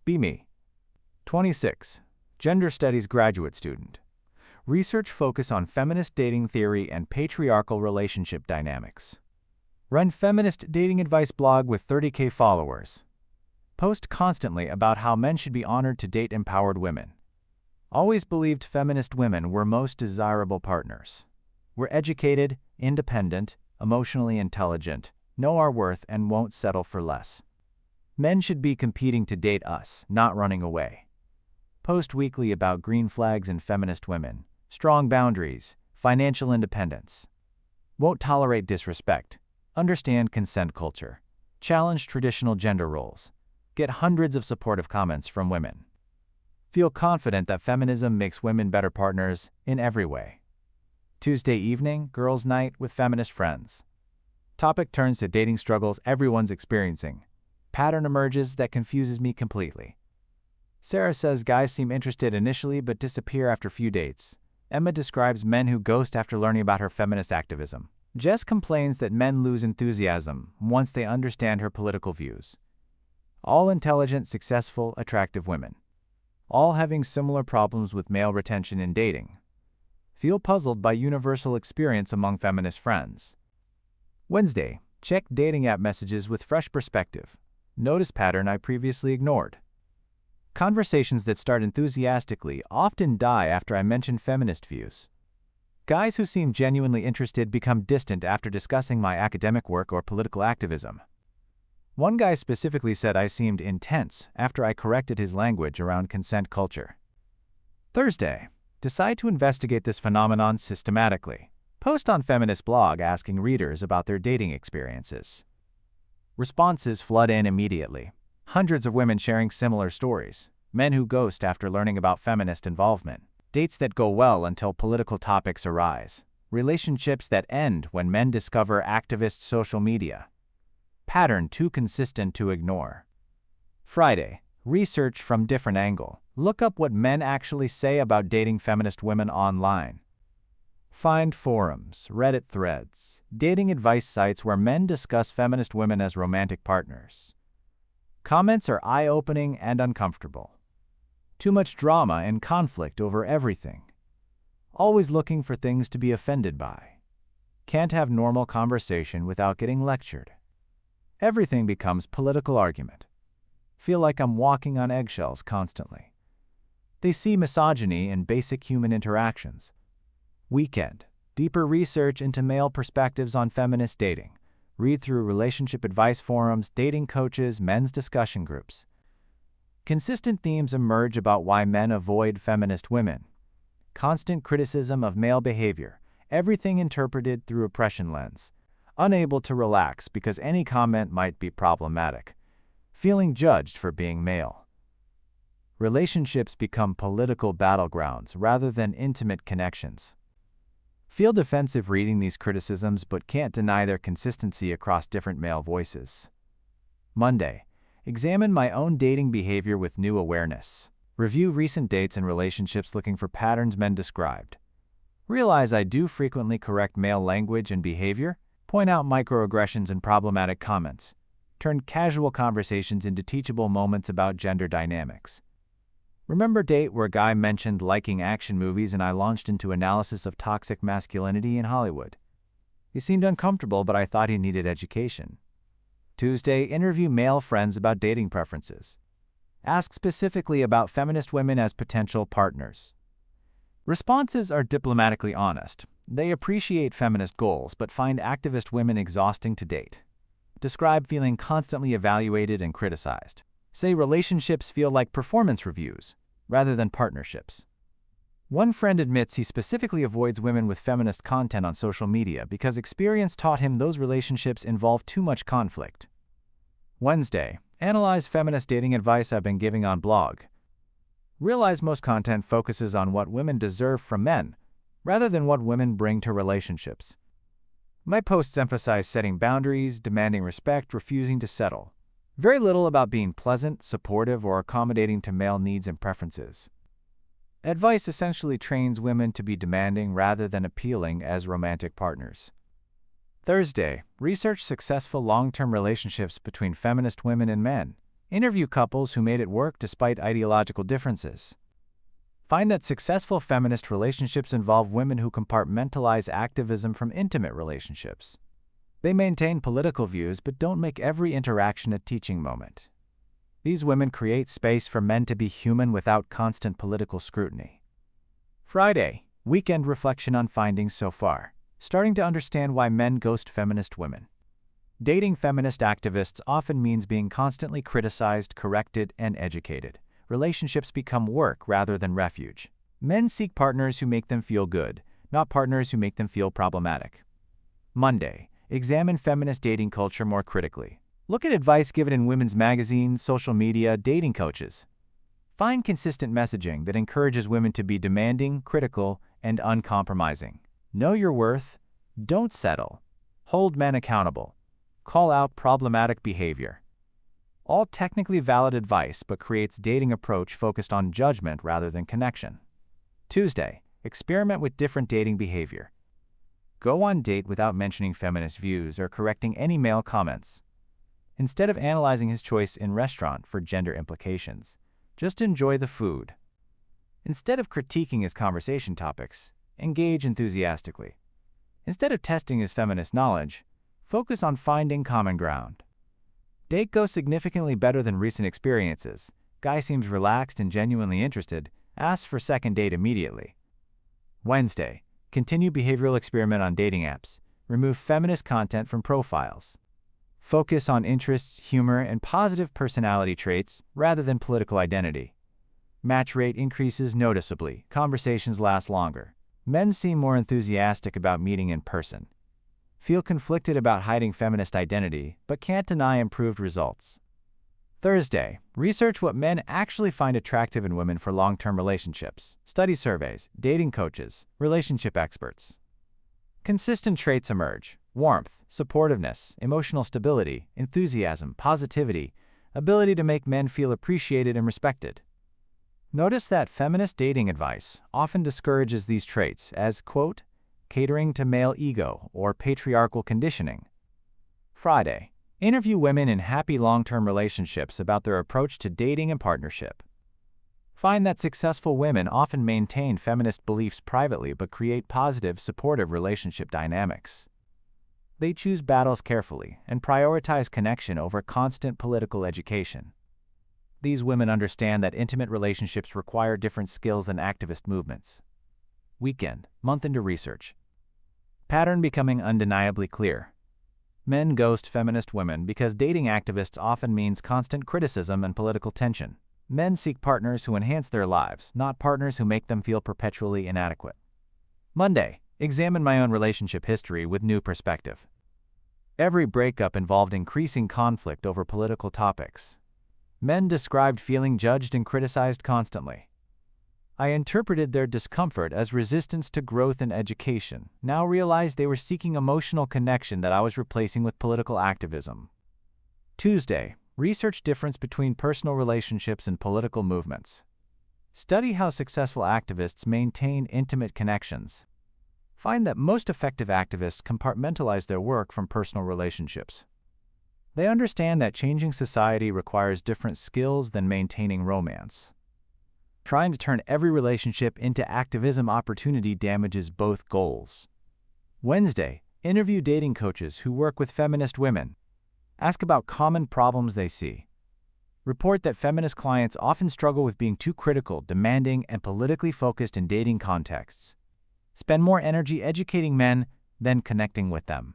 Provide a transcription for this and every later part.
Be me. 26. Gender Studies graduate student. Research focus on feminist dating theory and patriarchal relationship dynamics. Run feminist dating advice blog with 30K followers. Post constantly about how men should be honored to date empowered women. Always believed feminist women were most desirable partners. We're educated, independent, emotionally intelligent, know our worth, and won't settle for less. Men should be competing to date us, not running away. Post weekly about green flags in feminist women, strong boundaries, financial independence. Won't tolerate disrespect. Understand consent culture. Challenge traditional gender roles. Get hundreds of supportive comments from women. Feel confident that feminism makes women better partners in every way. Tuesday evening, girls' night with feminist friends. Topic turns to dating struggles everyone's experiencing. Pattern emerges that confuses me completely. Sarah says guys seem interested initially but disappear after few dates. Emma describes men who ghost after learning about her feminist activism. Jess complains that men lose enthusiasm once they understand her political views. All intelligent, successful, attractive women. All having similar problems with male retention in dating. Feel puzzled by universal experience among feminist friends. Wednesday, check dating app messages with fresh perspective. Notice pattern I previously ignored. Conversations that start enthusiastically often die after I mention feminist views. Guys who seem genuinely interested become distant after discussing my academic work or political activism. One guy specifically said I seemed intense after I corrected his language around consent culture. Thursday, decide to investigate this phenomenon systematically. Post on Feminist blog asking readers about their dating experiences. Responses flood in immediately. Hundreds of women sharing similar stories. Men who ghost after learning about feminist involvement. Dates that go well until political topics arise. Relationships that end when men discover activist social media. Pattern too consistent to ignore. Friday, research from different angle. Look up what men actually say about dating feminist women online. Find forums, Reddit threads, dating advice sites where men discuss feminist women as romantic partners. Comments are eye-opening and uncomfortable. Too much drama and conflict over everything. Always looking for things to be offended by. Can't have normal conversation without getting lectured. Everything becomes political argument. Feel like I'm walking on eggshells constantly. They see misogyny in basic human interactions. Weekend, deeper research into male perspectives on feminist dating. Read through relationship advice forums, dating coaches, men's discussion groups. Consistent themes emerge about why men avoid feminist women. Constant criticism of male behavior, everything interpreted through oppression lens. Unable to relax because any comment might be problematic. Feeling judged for being male. Relationships become political battlegrounds rather than intimate connections. Feel defensive reading these criticisms but can't deny their consistency across different male voices. Monday, examine my own dating behavior with new awareness. Review recent dates and relationships looking for patterns men described. Realize I do frequently correct male language and behavior, point out microaggressions and problematic comments, turn casual conversations into teachable moments about gender dynamics. Remember date where a guy mentioned liking action movies and I launched into analysis of toxic masculinity in Hollywood. He seemed uncomfortable, but I thought he needed education. Tuesday, interview male friends about dating preferences. Ask specifically about feminist women as potential partners. Responses are diplomatically honest. They appreciate feminist goals but find activist women exhausting to date. Describe feeling constantly evaluated and criticized. Say relationships feel like performance reviews rather than partnerships. One friend admits he specifically avoids women with feminist content on social media because experience taught him those relationships involve too much conflict. Wednesday, analyze feminist dating advice I've been giving on blog. Realize most content focuses on what women deserve from men, rather than what women bring to relationships. My posts emphasize setting boundaries, demanding respect, refusing to settle. Very little about being pleasant, supportive, or accommodating to male needs and preferences. Advice essentially trains women to be demanding rather than appealing as romantic partners. Thursday, research successful long-term relationships between feminist women and men. Interview couples who made it work despite ideological differences. Find that successful feminist relationships involve women who compartmentalize activism from intimate relationships. They maintain political views but don't make every interaction a teaching moment. These women create space for men to be human without constant political scrutiny. Friday, weekend reflection on findings so far. Starting to understand why men ghost feminist women. Dating feminist activists often means being constantly criticized, corrected, and educated. Relationships become work rather than refuge. Men seek partners who make them feel good, not partners who make them feel problematic. Monday, examine feminist dating culture more critically. Look at advice given in women's magazines, social media, dating coaches. Find consistent messaging that encourages women to be demanding, critical, and uncompromising. Know your worth. Don't settle. Hold men accountable. Call out problematic behavior. All technically valid advice but creates dating approach focused on judgment rather than connection. Tuesday, experiment with different dating behavior. Go on date without mentioning feminist views or correcting any male comments. Instead of analyzing his choice in restaurant for gender implications, just enjoy the food. Instead of critiquing his conversation topics, engage enthusiastically. Instead of testing his feminist knowledge, focus on finding common ground. Date goes significantly better than recent experiences. Guy seems relaxed and genuinely interested. Asks for second date immediately. Wednesday, continue behavioral experiment on dating apps. Remove feminist content from profiles. Focus on interests, humor, and positive personality traits rather than political identity. Match rate increases noticeably. Conversations last longer. Men seem more enthusiastic about meeting in person. Feel conflicted about hiding feminist identity, but can't deny improved results. Thursday, research what men actually find attractive in women for long-term relationships. Study surveys, dating coaches, relationship experts. Consistent traits emerge: warmth, supportiveness, emotional stability, enthusiasm, positivity, ability to make men feel appreciated and respected. Notice that feminist dating advice often discourages these traits as, quote, catering to male ego or patriarchal conditioning. Friday, interview women in happy long-term relationships about their approach to dating and partnership. Find that successful women often maintain feminist beliefs privately but create positive, supportive relationship dynamics. They choose battles carefully and prioritize connection over constant political education. These women understand that intimate relationships require different skills than activist movements. Weekend, month into research. Pattern becoming undeniably clear. Men ghost feminist women because dating activists often means constant criticism and political tension. Men seek partners who enhance their lives, not partners who make them feel perpetually inadequate. Monday, examine my own relationship history with new perspective. Every breakup involved increasing conflict over political topics. Men described feeling judged and criticized constantly. I interpreted their discomfort as resistance to growth and education, now realized they were seeking emotional connection that I was replacing with political activism. Tuesday, research difference between personal relationships and political movements. Study how successful activists maintain intimate connections. Find that most effective activists compartmentalize their work from personal relationships. They understand that changing society requires different skills than maintaining romance. Trying to turn every relationship into activism opportunity damages both goals. Wednesday, interview dating coaches who work with feminist women. Ask about common problems they see. Report that feminist clients often struggle with being too critical, demanding, and politically focused in dating contexts. Spend more energy educating men than connecting with them.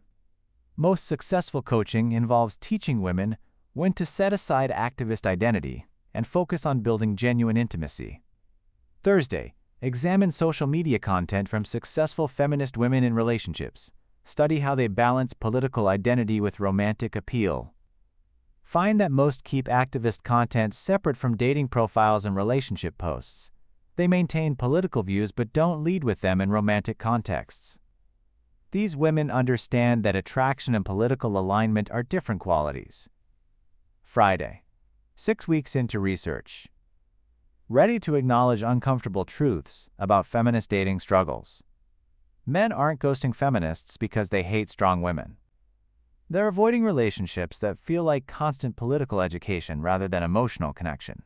Most successful coaching involves teaching women when to set aside activist identity and focus on building genuine intimacy. Thursday, examine social media content from successful feminist women in relationships. Study how they balance political identity with romantic appeal. Find that most keep activist content separate from dating profiles and relationship posts. They maintain political views but don't lead with them in romantic contexts. These women understand that attraction and political alignment are different qualities. Friday, 6 weeks into research. Ready to acknowledge uncomfortable truths about feminist dating struggles. Men aren't ghosting feminists because they hate strong women. They're avoiding relationships that feel like constant political education rather than emotional connection.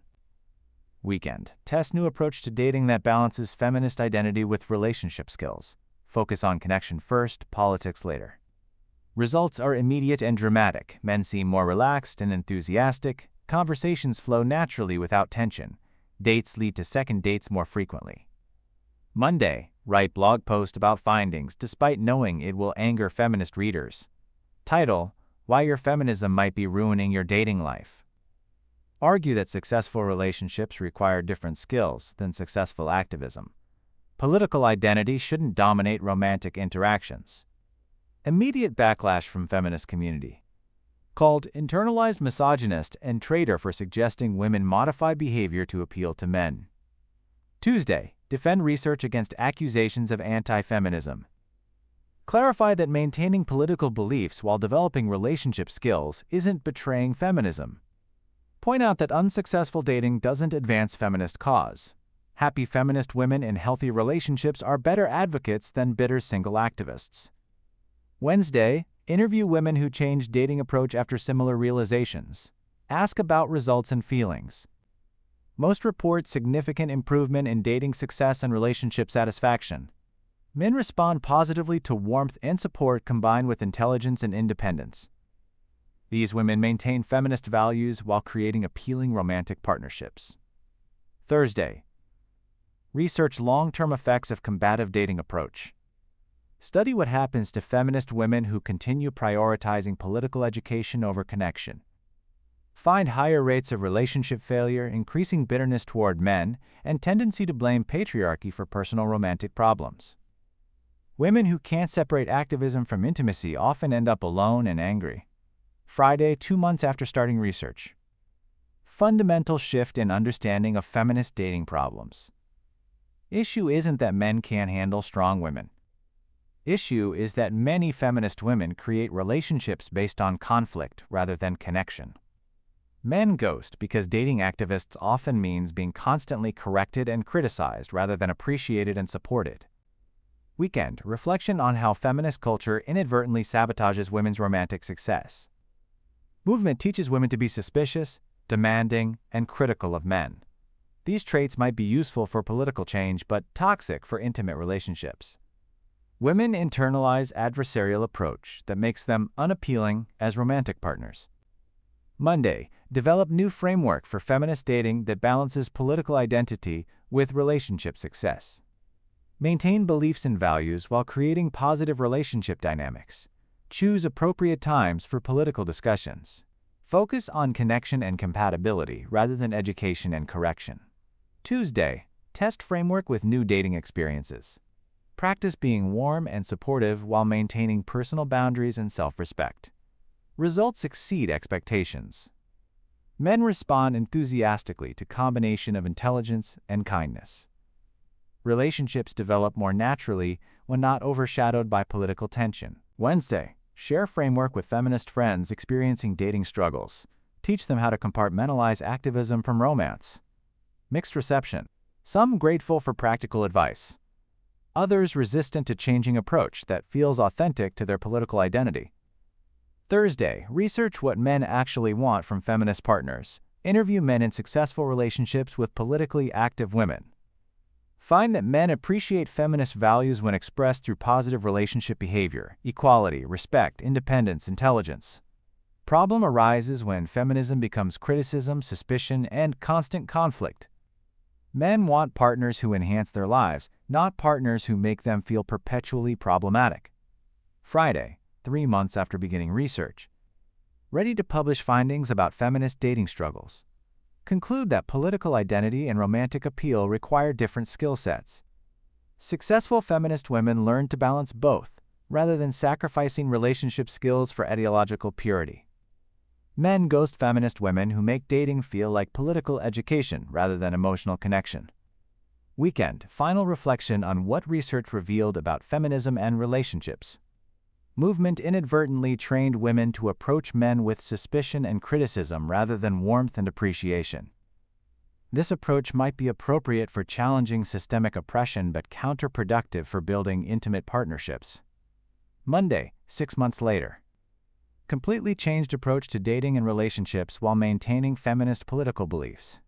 Weekend. Test new approach to dating that balances feminist identity with relationship skills. Focus on connection first, politics later. Results are immediate and dramatic. Men seem more relaxed and enthusiastic. Conversations flow naturally without tension. Dates lead to second dates more frequently. Monday. Write blog post about findings despite knowing it will anger feminist readers. Title: Why Your Feminism Might Be Ruining Your Dating Life. Argue that successful relationships require different skills than successful activism. Political identity shouldn't dominate romantic interactions. Immediate backlash from feminist community. Called internalized misogynist and traitor for suggesting women modify behavior to appeal to men. Tuesday. Defend research against accusations of anti-feminism. Clarify that maintaining political beliefs while developing relationship skills isn't betraying feminism. Point out that unsuccessful dating doesn't advance feminist cause. Happy feminist women in healthy relationships are better advocates than bitter single activists. Wednesday. Interview women who changed dating approach after similar realizations. Ask about results and feelings. Most report significant improvement in dating success and relationship satisfaction. Men respond positively to warmth and support combined with intelligence and independence. These women maintain feminist values while creating appealing romantic partnerships. Thursday. Research long-term effects of combative dating approach. Study what happens to feminist women who continue prioritizing political education over connection. Find higher rates of relationship failure, increasing bitterness toward men, and tendency to blame patriarchy for personal romantic problems. Women who can't separate activism from intimacy often end up alone and angry. Friday, 2 months after starting research. Fundamental shift in understanding of feminist dating problems. Issue isn't that men can't handle strong women. Issue is that many feminist women create relationships based on conflict rather than connection. Men ghost because dating activists often means being constantly corrected and criticized rather than appreciated and supported. Weekend. Reflection on how feminist culture inadvertently sabotages women's romantic success. Movement teaches women to be suspicious, demanding, and critical of men. These traits might be useful for political change but toxic for intimate relationships. Women internalize adversarial approach that makes them unappealing as romantic partners. Monday. Develop new framework for feminist dating that balances political identity with relationship success. Maintain beliefs and values while creating positive relationship dynamics. Choose appropriate times for political discussions. Focus on connection and compatibility rather than education and correction. Tuesday. Test framework with new dating experiences. Practice being warm and supportive while maintaining personal boundaries and self-respect. Results exceed expectations. Men respond enthusiastically to combination of intelligence and kindness. Relationships develop more naturally when not overshadowed by political tension. Wednesday. Share framework with feminist friends experiencing dating struggles. Teach them how to compartmentalize activism from romance. Mixed reception. Some grateful for practical advice. Others resistant to changing approach that feels authentic to their political identity. Thursday. Research what men actually want from feminist partners. Interview men in successful relationships with politically active women. Find that men appreciate feminist values when expressed through positive relationship behavior, equality, respect, independence, intelligence. Problem arises when feminism becomes criticism, suspicion, and constant conflict. Men want partners who enhance their lives, not partners who make them feel perpetually problematic. Friday. 3 months after beginning research. Ready to publish findings about feminist dating struggles. Conclude that political identity and romantic appeal require different skill sets. Successful feminist women learn to balance both, rather than sacrificing relationship skills for ideological purity. Men ghost feminist women who make dating feel like political education rather than emotional connection. Weekend. Final reflection on what research revealed about feminism and relationships. Movement inadvertently trained women to approach men with suspicion and criticism rather than warmth and appreciation. This approach might be appropriate for challenging systemic oppression but counterproductive for building intimate partnerships. Monday, 6 months later. Completely changed approach to dating and relationships while maintaining feminist political beliefs.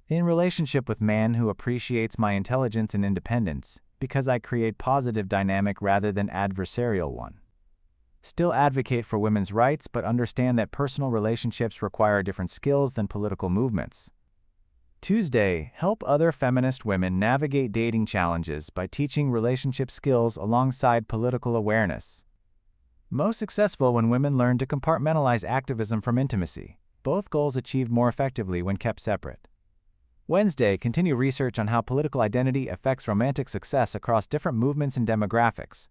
In relationship with man who appreciates my intelligence and independence, because I create positive dynamic rather than adversarial one. Still advocate for women's rights but understand that personal relationships require different skills than political movements. Tuesday, help other feminist women navigate dating challenges by teaching relationship skills alongside political awareness. Most successful when women learn to compartmentalize activism from intimacy, both goals achieved more effectively when kept separate. Wednesday, continue research on how political identity affects romantic success across different movements and demographics.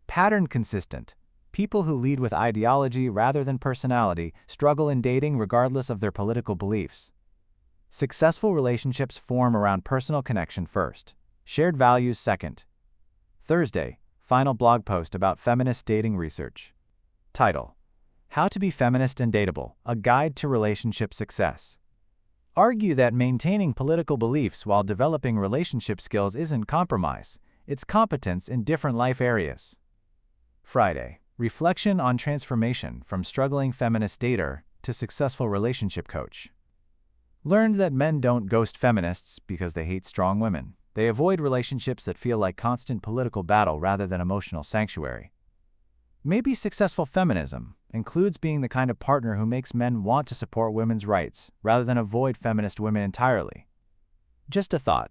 Pattern consistent. People who lead with ideology rather than personality struggle in dating regardless of their political beliefs. Successful relationships form around personal connection first, shared values second. Thursday, final blog post about feminist dating research. Title: How to be Feminist and Dateable, a Guide to Relationship Success. Argue that maintaining political beliefs while developing relationship skills isn't compromise, it's competence in different life areas. Friday, reflection on transformation from struggling feminist dater to successful relationship coach. Learned that men don't ghost feminists because they hate strong women. They avoid relationships that feel like constant political battle rather than emotional sanctuary. Maybe successful feminism includes being the kind of partner who makes men want to support women's rights rather than avoid feminist women entirely. Just a thought.